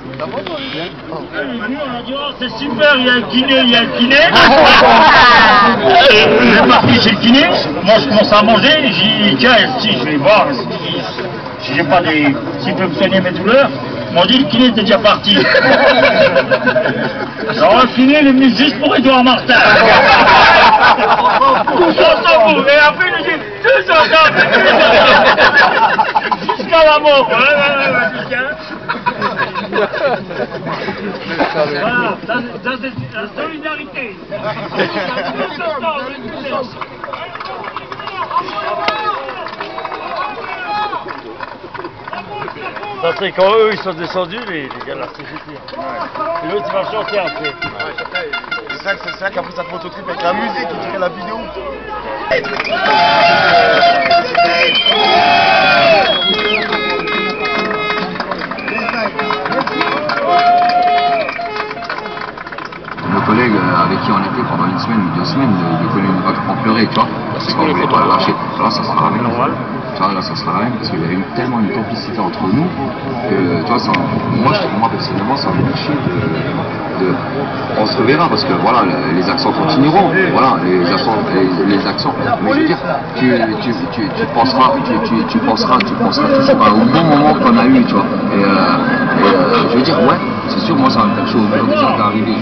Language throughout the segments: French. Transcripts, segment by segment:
On a dit, oh, c'est super, il y a le kiné, il y a le kiné. Je suis parti chez le kiné, moi je commence à manger, j'ai dit, tiens, si je vais voir si j'ai pas des. S'il peut me soigner mes douleurs. Ils m'ont dit, le kiné était déjà parti. Alors le kiné, il est venu juste pour Edouard Martin. On s'en fout, et après il dit, tout ça, jusqu'à la mort. Voilà, ça c'est la solidarité. Ça c'est quand eux ils sont descendus les gars de la CGT. Et l'autre il va chanter après. C'est ça qu'après ça te photoclipe avec la musique et tu fais la vidéo. Nos collègues avec qui on était pendant une semaine ou 2 semaines, ils venaient nous voir en pleurer, tu vois, parce qu'on voulait pas lâcher. Là, ça sera rien. Tu vois, là, ça sera rien, parce qu'il y a eu tellement une complicité entre nous que, tu vois, ça, moi personnellement, ça m'a touché de. On se reverra, parce que voilà, les accents continueront, voilà, les accents. Mais je veux dire, tu penseras toujours au bon moment qu'on a eu, tu vois. Et je veux dire, ouais, c'est sûr, moi, ça m'a touché au jour déjà d'arriver.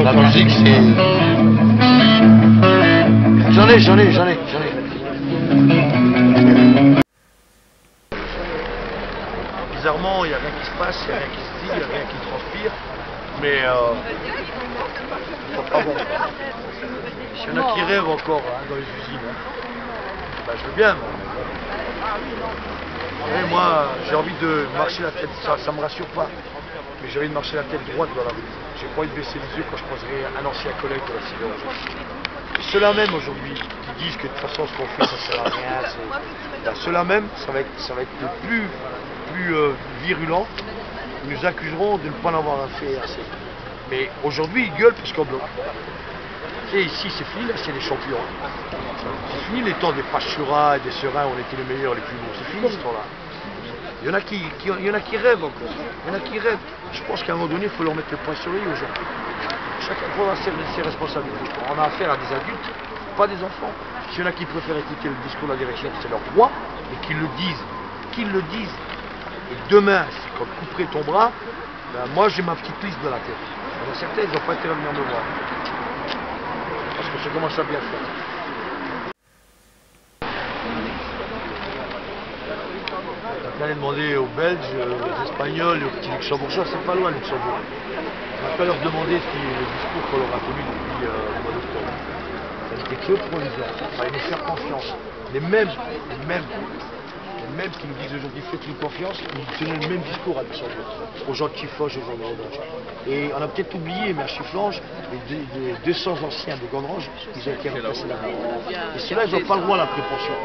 La musique c'est... J'en ai. Bizarrement, il n'y a rien qui se passe, il n'y a rien qui se dit, il n'y a rien qui transpire. Mais c'est pas bon. S'il y en a qui rêvent encore dans les usines, bah, je veux bien. Et moi, j'ai envie de marcher la tête, ça me rassure pas. Mais j'ai envie de marcher la tête droite dans la rue. J'ai pas envie de baisser les yeux quand je croiserai un ancien collègue de la sidérurgie. Ceux-là même aujourd'hui qui disent que de toute façon ce qu'on fait ça sert à rien, ceux-là même ça va être le plus virulent. Ils nous accuseront de ne pas en avoir fait assez. Mais aujourd'hui ils gueulent parce qu'on bloque. Et ici c'est fini, là c'est les champions. C'est fini les temps des Pachura et des Serins où on était les meilleurs, les plus beaux. C'est fini ce temps-là. Il y en a qui rêvent encore. Il y en a qui rêvent. Je pense qu'à un moment donné, il faut leur mettre le point sur les i aux gens. Chacun prendra ses responsabilités. On a affaire à des adultes, pas des enfants. S'il y en a qui préfèrent écouter le discours de la direction, c'est leur droit, et qu'ils le disent. Qu'ils le disent. Et demain, si quand le coup près tombera, ben moi j'ai ma petite liste dans la tête. Il y en a certains, ils n'ont pas intérêt à venir me voir. Parce que je commence à bien faire. J'allais demander aux Belges, aux Espagnols et aux petits Luxembourgeois, c'est pas loin Luxembourg. On va pas leur demander ce qui est le discours qu'on leur a tenu depuis le mois d'octobre. Ça n'était que provisoire. Il fallait nous faire confiance. Les mêmes qui nous disent aujourd'hui faites-nous confiance, ils nous tenaient le même discours à Luxembourg, aux gens de Chifflange et aux gens de Gondrange. Et on a peut-être oublié, mais à Chifflange, les 200 anciens de Gondrange, ils ont été remplacés là-bas. Et ceux-là, ils n'ont pas le droit à la prépension.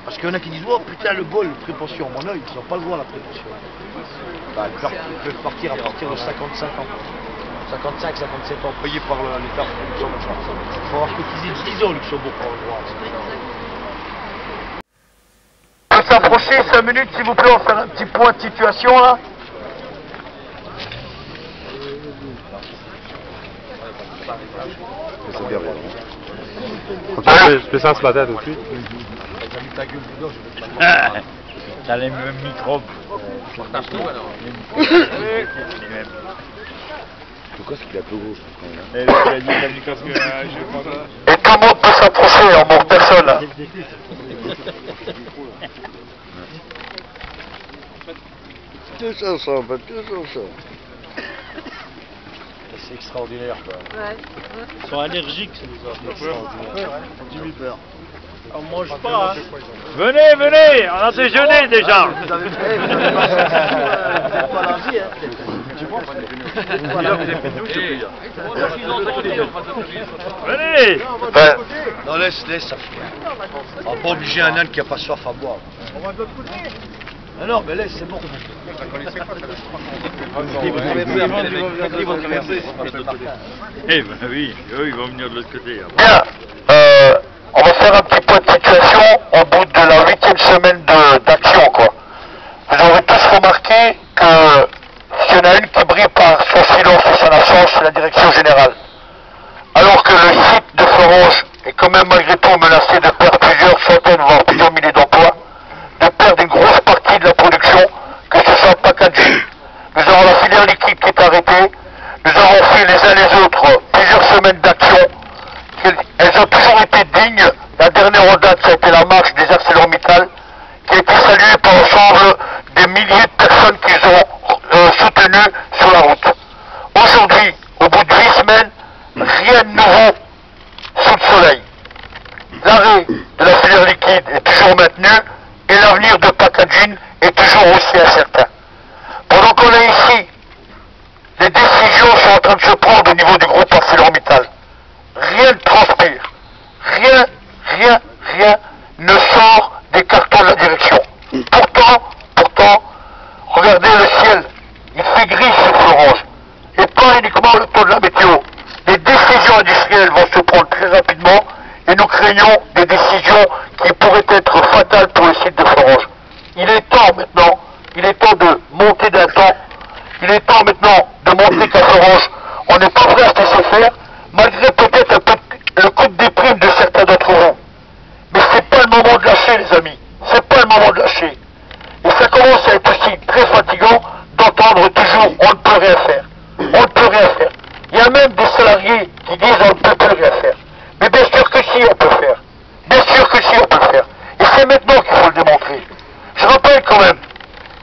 Parce qu'il y en a qui disent oh putain le bol, prépension, mon œil, ils n'ont pas le droit à la prépension. Bah, ils peuvent partir à partir de 55 ans. 55, 57 ans, payés par l'État luxembourgeois. Il faut avoir cotisé 10 ans au Luxembourg pour le droit. On peut s'approcher 5 minutes s'il vous plaît, on va faire un petit point de situation là. C'est bien bon. Je fais ça ce matin tout de suite. T'as les mêmes microbes. Partage tout alors. Pourquoi est-ce qu'il est un peu gros Il a dit qu'il a dit parce que je prends ça. Et tout le monde peut s'approcher en mort personne là. Tous ensemble. C'est extraordinaire quoi. Ouais. Ils sont allergiques ces extraordinaires. J'ai eu peur. On mange pas hein. Venez, on a déjeuné déjà. Vous avez pas la vie hein. Venez. Non laisse, ça fait. On va pas obliger un âne qui a pas soif à boire. On va de l'autre côté. Ah non mais laisse, c'est bon. Eh ben oui, eux ils vont venir de l'autre côté. Bien, on va faire un petit point de situation au bout de la 8e semaine d'action quoi. Vous aurez tous son silence et son absence, c'est la direction générale. Alors que le site de Florange est quand même malgré tout menacé de perdre plusieurs centaines, voire plusieurs milliers d'emplois, de perdre une grosse partie de la production, que ce soit packaging. Nous avons la filière liquide qui est arrêtée, nous avons fait les uns les autres plusieurs semaines d'action. Elles ont toujours été dignes. La dernière en date, ça a été la marche des ArcelorMittal, qui a été saluée par l'ensemble des milliers de personnes qu'ils ont soutenues sur la route. Aujourd'hui, au bout de 8 semaines, rien de nouveau sous le soleil. L'arrêt de la filière liquide est toujours maintenu et l'avenir de packaging est toujours aussi incertain. Pendant qu'on est ici, les décisions sont en train de se prendre au niveau du groupe ArcelorMittal. Rien ne transpire. Rien ne sort des cartons de la direction. Pourtant, regardez le ciel. Il fait gris sur Florange. Et pas uniquement le temps de la météo. Les décisions industrielles vont se prendre très rapidement et nous craignons des décisions qui pourraient être fatales pour le site de Florange. Il est temps maintenant, de monter d'un temps. Il est temps maintenant de montrer qu'à Florange, on n'est pas prêt à se laisser faire, malgré peut-être un peu le coup de déprime de certains d'entre vous. Mais c'est pas le moment de lâcher, les amis. C'est pas le moment de lâcher. Et ça commence à être aussi très fatigant d'entendre toujours on ne peut rien faire. On ne peut rien faire. Il y a même des salariés qui disent on ne peut plus rien faire. Mais bien sûr que si on peut faire. Bien sûr que si on peut faire. Et c'est maintenant qu'il faut le démontrer. Je rappelle quand même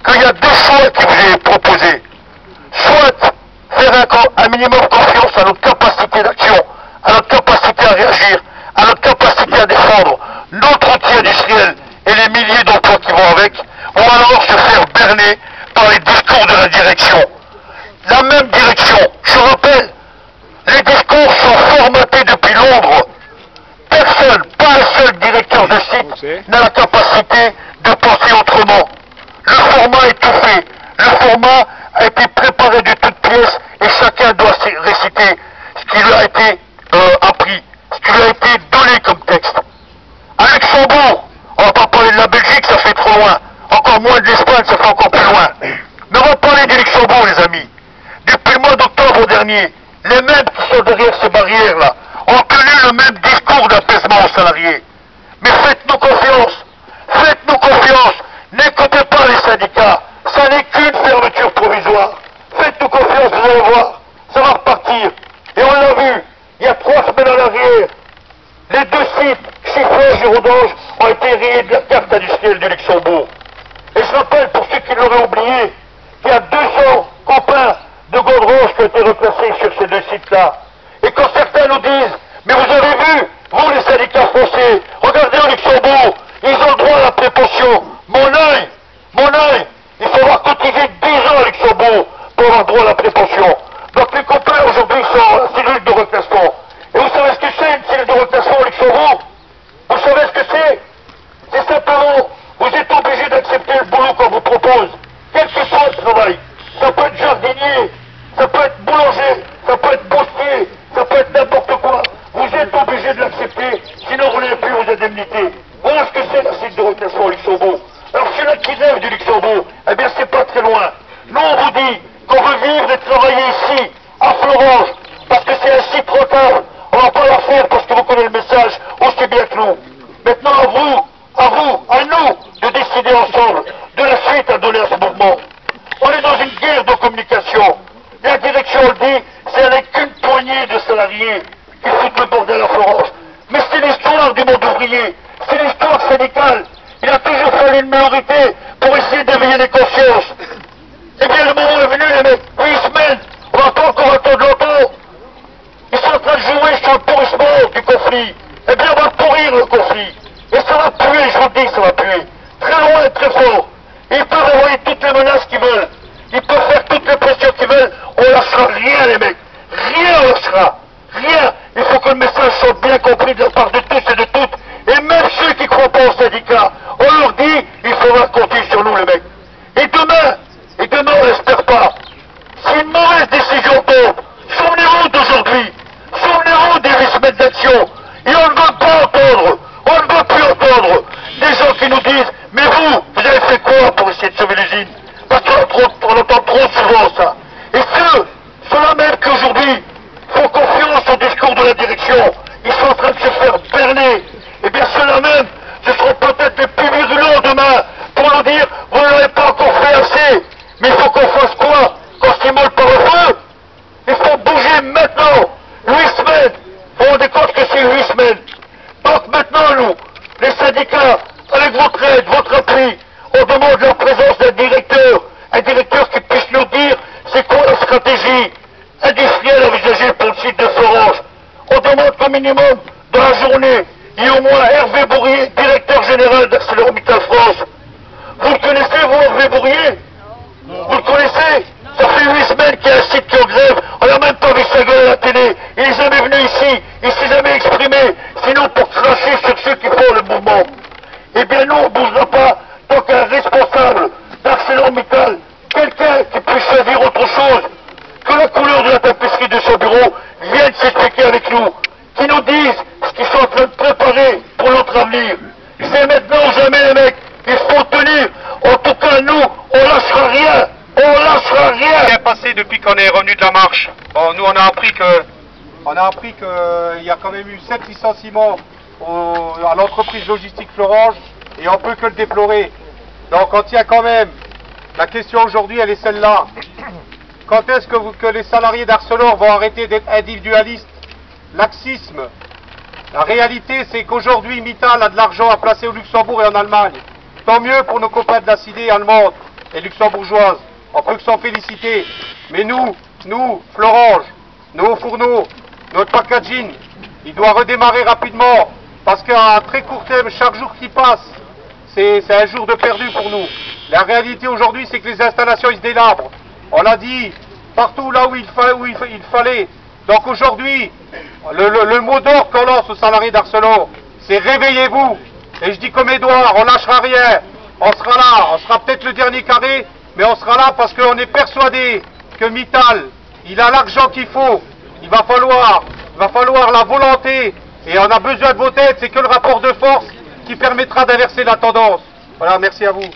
qu'il y a deux choix qui vous est proposés. Soit faire un minimum confiance à notre capacité d'action, à notre capacité à réagir, à notre capacité à défendre notre outil industriel et les milliers d'emplois qui vont avec, ou alors se faire berner par les discours de la direction. La même direction, je rappelle, les discours sont formatés depuis Londres. Personne, pas un seul directeur de site n'a la capacité de penser autrement. Le format est tout fait. Le format a été préparé de toutes pièces et chacun doit réciter ce qui lui a été appris, ce qui lui a été donné comme texte. À Luxembourg, on va pas parler de la Belgique, ça fait trop loin. Encore moins de l'Espagne, ça fait encore plus loin. Mais on va parler du Luxembourg, les amis. Depuis le mois d'octobre dernier, les mêmes qui sont derrière ces barrières-là ont tenu le même discours d'apaisement aux salariés. Mais faites-nous confiance. Faites-nous confiance. N'écoutez pas les syndicats. Ça n'est qu'une fermeture provisoire. Faites-nous confiance, vous allez voir. Ça va repartir. Et on l'a vu, il y a 3 semaines en arrière, les deux sites, Chiffrage et Rodange, ont été rayés de la carte industrielle du Luxembourg. Et je rappelle, pour ceux qui l'auraient oublié, qu'il y a 200 copains de Gondrange qui ont été replacés sur ces deux sites-là. Et quand certains nous disent, mais vous avez vu, vous les syndicats français, regardez au Luxembourg, ils ont le droit à la prépension. Mon œil, il faut avoir cotisé 10 ans à Luxembourg pour avoir droit à la prépension. Donc les copains aujourd'hui sont en cellule de reclassement. Et vous savez ce que c'est une cellule de reclassement au Luxembourg? Vous savez ce que c'est? C'est simplement, vous êtes obligé d'accepter le boulot qu'on vous propose. Quel que soit le travail. Ça peut être jardinier, ça peut être boulanger, ça peut être bosquier, ça peut être n'importe quoi. Vous êtes obligé de l'accepter, sinon vous n'avez plus vos indemnités. Voilà ce que c'est la cellule de reclassement au Luxembourg. Alors celui-là qui rêve du Luxembourg, eh bien c'est pas très loin. Nous on vous dit qu'on veut vivre et travailler ici, à Florange, parce que c'est un site rentable. On va pas la faire parce que vous connaissez le message aussi bien que nous. Maintenant à nous de décider ensemble de la suite à donner à ce mouvement. On est dans une guerre de communication. La direction le dit, c'est avec qu'une poignée de salariés qui foutent le bordel à Florange. Mais c'est l'histoire du monde ouvrier, c'est l'histoire syndicale. Il a toujours fallu une minorité pour essayer d'éveiller les consciences. Eh bien le moment est venu, les mecs, 8 semaines, on va pas encore attendre longtemps. Ils sont en train de jouer sur le pourrissement du conflit. Eh bien on va pourrir le conflit. Et ça va puer, je vous le dis, ça va puer. Très loin et très fort. Et ils peuvent envoyer toutes les menaces qu'ils veulent. Ils peuvent faire toutes les pressions qu'ils veulent. On lâchera rien, les mecs. Rien on lâchera. Rien. Il faut que le message soit bien compris de la part de tous et de toutes. Et même ceux qui croient pas aux syndicats, on leur dit, il faudra compter sur nous, les mecs. Et demain, on n'espère pas. Si une mauvaise décision tombe, souvenez-vous d'aujourd'hui. Souvenez-vous des 8 semaines d'action. Et on ne veut pas entendre. On ne veut plus entendre des gens qui nous disent, mais vous avez fait quoi pour essayer de sauver l'usine? Parce qu'on entend trop souvent ça. Et ceux Mais il faut qu'on fasse quoi quand c'est mal par le feu? Il faut bouger maintenant. 8 semaines. Vous vous rendez compte que c'est 8 semaines. Donc maintenant, nous, les syndicats, avec votre aide, votre appui, on demande la présence d'un directeur qui puisse nous dire c'est quoi la stratégie industrielle envisagée pour le site de Florange. On demande qu'au minimum, dans la journée, il y ait au moins Hervé Bourrier, directeur général d'ArcelorMittal France. Vous le connaissez, vous, Hervé Bourrier? Vous le connaissez? Ça fait 8 semaines qu'il y a un site qui est en grève, on n'a même pas vu sa gueule à la télé, il n'est jamais venu ici, il ne s'est jamais exprimé, sinon pour cracher sur ceux qui font le mouvement. Eh bien nous, on ne bougera pas tant qu'un responsable d'ArcelorMittal, quelqu'un qui puisse choisir autre chose que la couleur de la tapisserie de son bureau, vienne s'expliquer avec nous, qui nous disent ce qu'ils sont en train de préparer pour notre avenir. C'est maintenant ou jamais les mecs, il faut tenir. En tout cas nous, on lâchera rien. On lâchera rien. Qu'est-ce qui est passé depuis qu'on est revenu de la marche? Bon, nous on a appris qu'il y a quand même eu 7 licenciements à l'entreprise logistique Florange et on peut que le déplorer. Donc on tient quand même, la question aujourd'hui elle est celle-là. Quand est-ce que les salariés d'Arcelor vont arrêter d'être individualistes, laxisme? La réalité c'est qu'aujourd'hui Mittal a de l'argent à placer au Luxembourg et en Allemagne. Tant mieux pour nos copains de la CID allemande et luxembourgeoise. On peut que s'en féliciter. Mais nous, Florange, nos fourneaux, notre packaging, il doit redémarrer rapidement. Parce qu'à très court terme, chaque jour qui passe, c'est un jour de perdu pour nous. La réalité aujourd'hui, c'est que les installations, ils se délabrent. On l'a dit, partout là où il fallait. Donc aujourd'hui, le mot d'ordre qu'on lance aux salariés d'Arcelor, c'est réveillez-vous. Et je dis comme Edouard, on lâchera rien. On sera là, on sera peut-être le dernier carré, mais on sera là parce qu'on est persuadé que Mittal, il a l'argent qu'il faut. Il va falloir la volonté, et on a besoin de vos têtes, c'est que le rapport de force qui permettra d'inverser la tendance. Voilà, merci à vous.